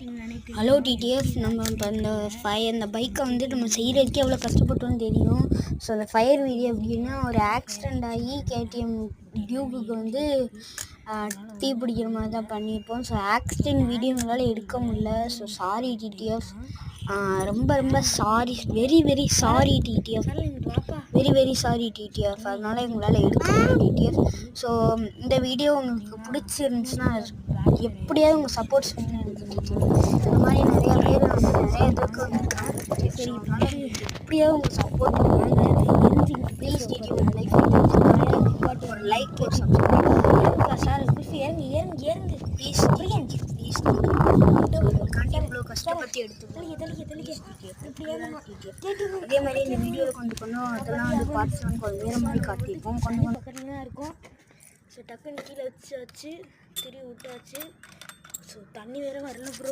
Hello TTF, நம்ம இப்போ இந்த பைக்கை வந்து நம்ம செய்கிறதுக்கே எவ்வளோ கஷ்டப்பட்டோன்னு தெரியும். ஸோ அந்த ஃபயர் வீடியோ எப்படின்னா, ஒரு ஆக்சிடெண்ட் ஆகி கேடிஎம் டியூபுக்கு வந்து தீ பிடிக்கிற மாதிரி தான் பண்ணியிருப்போம். ஸோ ஆக்சிடெண்ட் வீடியோ எங்களால் எடுக்க முடியல. ஸோ சாரி டிடிஎஃப், ரொம்ப ரொம்ப sorry, very sorry TTF, very sorry TTF. அதனால் எங்களால் எடுக்க முடியல டிடிஎஃப். ஸோ இந்த வீடியோ உங்களுக்கு பிடிச்சிருந்துச்சுன்னா எப்படியாவது உங்கள் சப்போர்ட்ஸ் பண்ணி இந்த மாதிரி நிறைய பேர் நிறைய இதுக்கு வந்துருக்காங்க. சரி, எப்படியாவது உங்கள் சப்போர்ட் பண்ணுவாங்க. ப்ளீஸ் டிடிஎஃப் ஒரு லைக் ஒரு சப்ஸ்கிரைப் சார். ஏறுங்க ப்ளீஸ் ப்ளீஸ். கண்டிப்பாக இவ்வளோ கஷ்டப்பட்டு எடுத்துக்கோங்க. அதே மாதிரி இந்த வீடியோவில் கொஞ்சம் அதெல்லாம் வந்து பார்ட்ஸ்லாம் வேறு மாதிரி காட்டியிருக்கோம். கொஞ்சம் பக்கத்துலாம் இருக்கும். ஸோ டக்குன்னு கீழே வச்சு திருவி விட்டாச்சு. ஸோ தண்ணி வேறு வரல ப்ரோ.